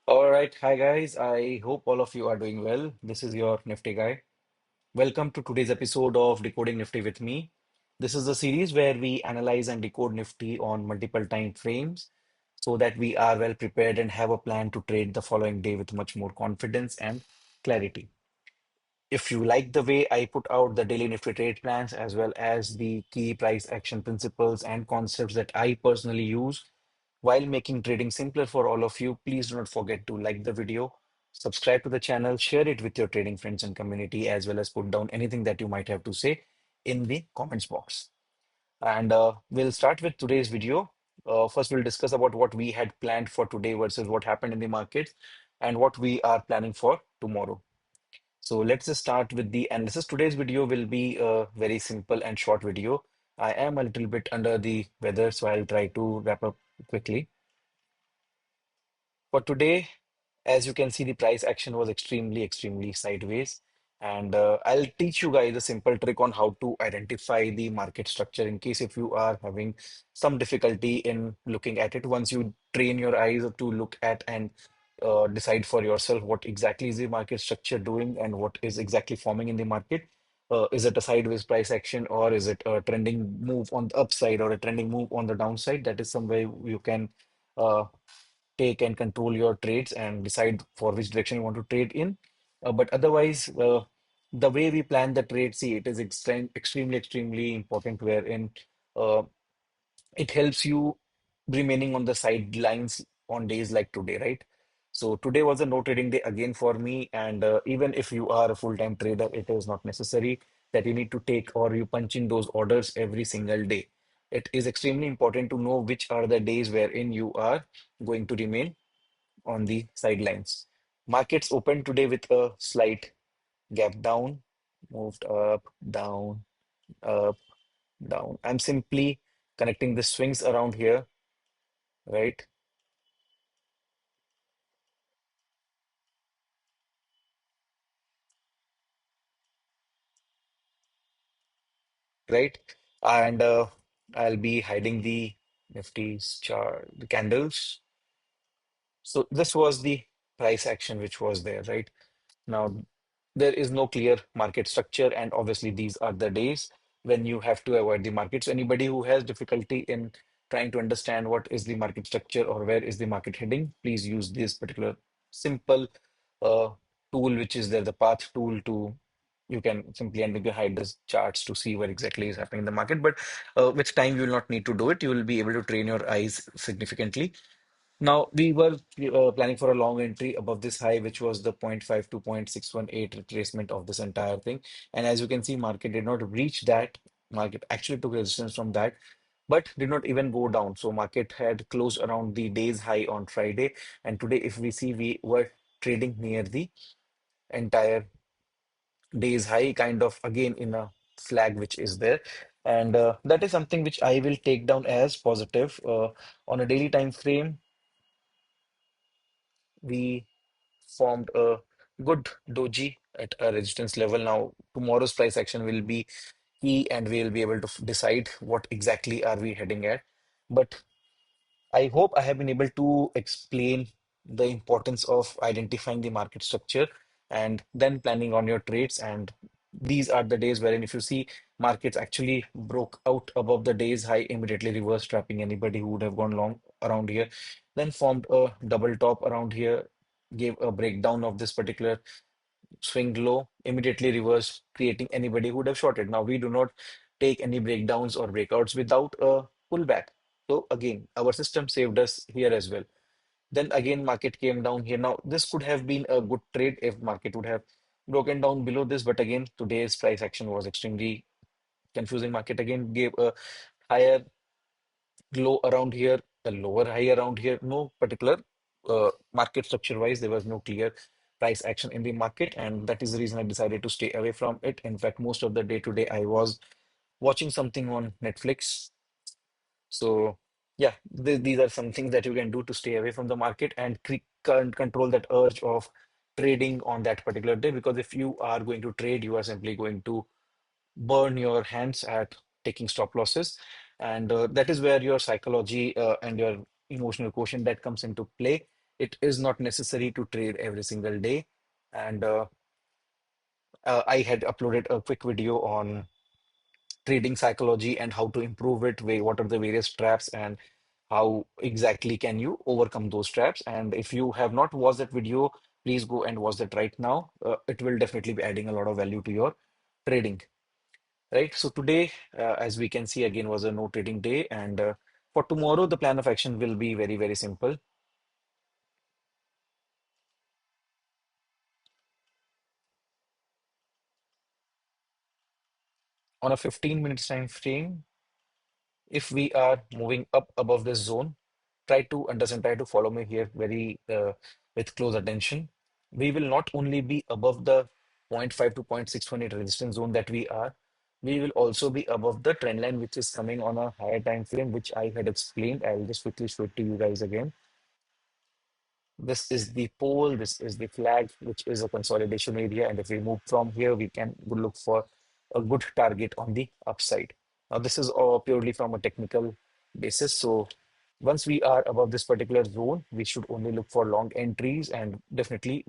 All right, hi guys. I hope all of you are doing well. This is your Nifty Guy. Welcome to today's episode of Decoding Nifty with me. This is a series where we analyze and decode Nifty on multiple time frames so that we are well prepared and have a plan to trade the following day with much more confidence and clarity. If you like the way I put out the daily Nifty trade plans as well as the key price action principles and concepts that I personally use while making trading simpler for all of you, please do not forget to like the video, subscribe to the channel, share it with your trading friends and community, as well as put down anything that you might have to say in the comments box. And we'll start with today's video. First, we'll discuss about what we had planned for today versus what happened in the market and what we are planning for tomorrow. So let's just start with the analysis. Today's video will be a very simple and short video. I am a little bit under the weather, so I'll try to wrap up quickly. For today, as you can see, the price action was extremely sideways. And I'll teach you guys a simple trick on how to identify the market structure in case if you are having some difficulty in looking at it. Once you train your eyes to look at and decide for yourself what exactly is the market structure doing and what is exactly forming in the market. Is it a sideways price action or is it a trending move on the upside or a trending move on the downside? That is some way you can uh, take and control your trades and decide for which direction you want to trade in. But otherwise, the way we plan the trade, see, it is extremely important wherein uh, it helps you remaining on the sidelines on days like today, right? So today was a no trading day again for me, and even if you are a full-time trader, it is not necessary that you need to take or you punch in those orders every single day. It is extremely important to know which are the days wherein you are going to remain on the sidelines. Markets opened today with a slight gap down, moved up, down. I'm simply connecting the swings around here, right? Right? And I'll be hiding the Nifty's chart, the candles. So this was the price action which was there, right? Now, there is no clear market structure, and obviously, these are the days when you have to avoid the market. So, anybody who has difficulty in trying to understand what is the market structure or where is the market heading, please use this particular simple uh, tool, which is there, the path tool to you can simply and you can hide the charts to see what exactly is happening in the market. But with time, you will not need to do it. You will be able to train your eyes significantly. Now, we were planning for a long entry above this high, which was the 0.5 to 0.618 retracement of this entire thing. And as you can see, market did not reach that. Market actually took resistance from that, but did not even go down. So market had closed around the day's high on Friday. And today, if we see, we were trading near the entire day's high, kind of again in a flag which is there. And that is something which I will take down as positive. On a daily time frame, we formed a good doji at a resistance level. Now, tomorrow's price action will be key, and we'll be able to decide what exactly are we heading at. But I hope I have been able to explain the importance of identifying the market structure and then planning on your trades. And these are the days wherein if you see markets actually broke out above the day's high, immediately reverse trapping anybody who would have gone long around here, then formed a double top around here, gave a breakdown of this particular swing low, immediately reverse, creating anybody who would have shorted. Now, we do not take any breakdowns or breakouts without a pullback. So again, our system saved us here as well. Then again, market came down here. Now, this could have been a good trade if market would have broken down below this. But again, today's price action was extremely confusing. Market again gave a higher low around here, a lower high around here. No particular market structure wise, there was no clear price action in the market, and that is the reason I decided to stay away from it. In fact, most of the day today, I was watching something on Netflix. So, yeah, these are some things that you can do to stay away from the market and control that urge of trading on that particular day. Because if you are going to trade, you are simply going to burn your hands at taking stop losses. And that is where your psychology and your emotional quotient that comes into play. It is not necessary to trade every single day. And I had uploaded a quick video on trading psychology and how to improve it, what are the various traps and how exactly can you overcome those traps. And if you have not watched that video, please go and watch that right now. It will definitely be adding a lot of value to your trading, right? So today, as we can see, again was a no trading day. And for tomorrow, the plan of action will be very, very simple. On a 15 minutes time frame, if we are moving up above this zone, try to understand, try to follow me here very with close attention. We will not only be above the 0.5 to 0.618 resistance zone that we will also be above the trend line, which is coming on a higher time frame, which I had explained. I'll just quickly show it to you guys again. This is the pole, this is the flag, which is a consolidation area. And if we move from here, we can look for a good target on the upside. Now, this is all purely from a technical basis. So once we are above this particular zone, we should only look for long entries and definitely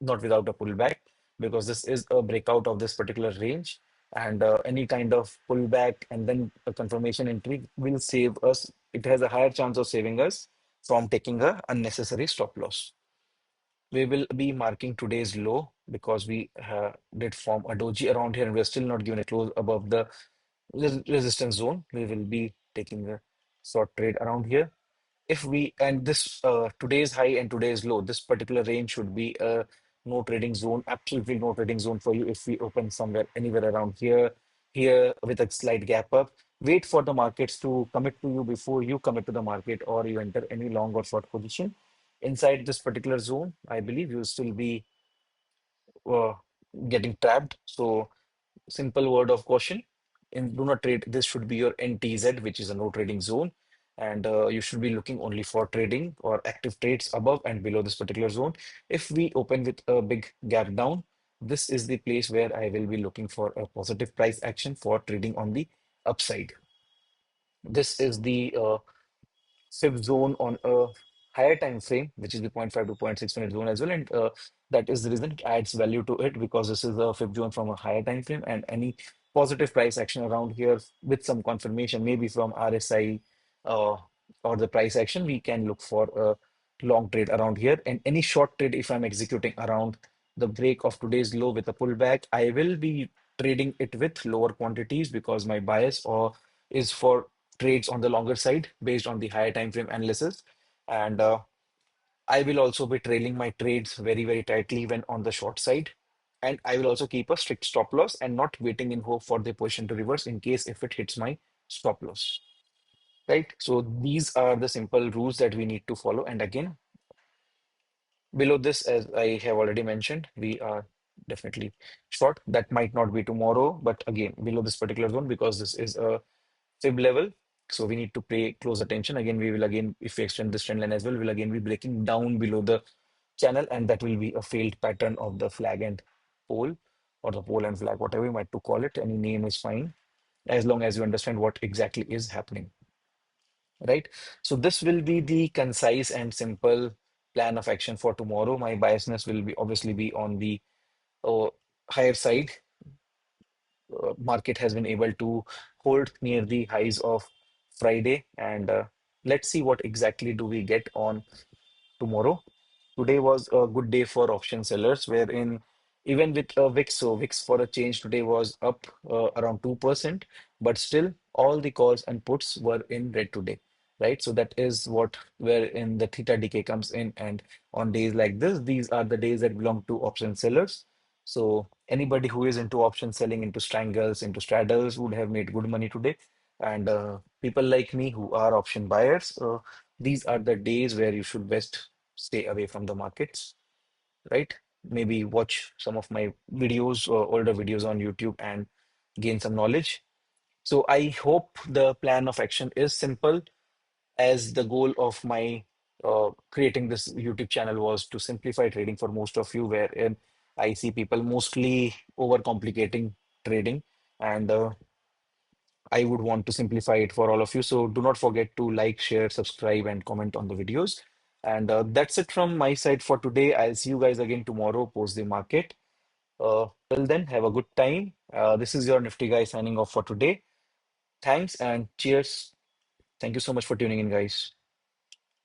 not without a pullback, because this is a breakout of this particular range. And any kind of pullback and then a confirmation entry will save us. It has a higher chance of saving us from taking a unnecessary stop loss. We will be marking today's low because we did form a doji around here and we're still not given a close above the resistance zone. We will be taking a short trade around here. If we and this today's high and today's low, this particular range should be a no trading zone, absolutely no trading zone for you. If we open somewhere anywhere around here with a slight gap up, wait for the markets to commit to you before you commit to the market or you enter any long or short position. Inside this particular zone, I believe you'll still be uh, getting trapped. So simple word of caution. In do not trade. This should be your NTZ, which is a no trading zone. And you should be looking only for trading or active trades above and below this particular zone. If we open with a big gap down, this is the place where I will be looking for a positive price action for trading on the upside. This is the fifth zone on a higher time frame, which is the zero point 0.5 to 0.6 minute zone as well. And that is the reason it adds value to it, because this is a fifth zone from a higher time frame. And any positive price action around here with some confirmation, maybe from RSI uh, or the price action, we can look for a long trade around here. And any short trade, if I'm executing around the break of today's low with a pullback, I will be trading it with lower quantities because my bias or is for trades on the longer side based on the higher time frame analysis. And I will also be trailing my trades very, very tightly when on the short side. And I will also keep a strict stop loss and not waiting in hope for the position to reverse in case if it hits my stop loss. Right. So these are the simple rules that we need to follow. And again, below this, as I have already mentioned, we are definitely short. That might not be tomorrow, but again, below this particular zone, because this is a fib level. So we need to pay close attention. Again, we will again, if we extend this trend line as well, we'll again be breaking down below the channel, and that will be a failed pattern of the flag and pole, or the pole and flag, whatever you might to call it. Any name is fine, as long as you understand what exactly is happening, right? So this will be the concise and simple plan of action for tomorrow. My biasness will be obviously be on the uh, higher side. Market has been able to hold near the highs of Friday, and let's see what exactly do we get on tomorrow. Today was a good day for option sellers, wherein even with VIX, so VIX for a change today was up around 2%, but still all the calls and puts were in red today, right? So that is what wherein the theta decay comes in. And on days like this, these are the days that belong to option sellers. So anybody who is into option selling, into strangles, into straddles would have made good money today. And people like me who are option buyers, these are the days where you should best stay away from the markets, right? Maybe watch some of my videos or older videos on YouTube and gain some knowledge. So I hope the plan of action is simple, as the goal of my creating this YouTube channel was to simplify trading for most of you, wherein I see people mostly overcomplicating trading. And I would want to simplify it for all of you. So do not forget to like, share, subscribe, and comment on the videos. And that's it from my side for today. I'll see you guys again tomorrow post the market. Till then, have a good time. This is your Nifty Guy signing off for today. Thanks and cheers. Thank you so much for tuning in, guys.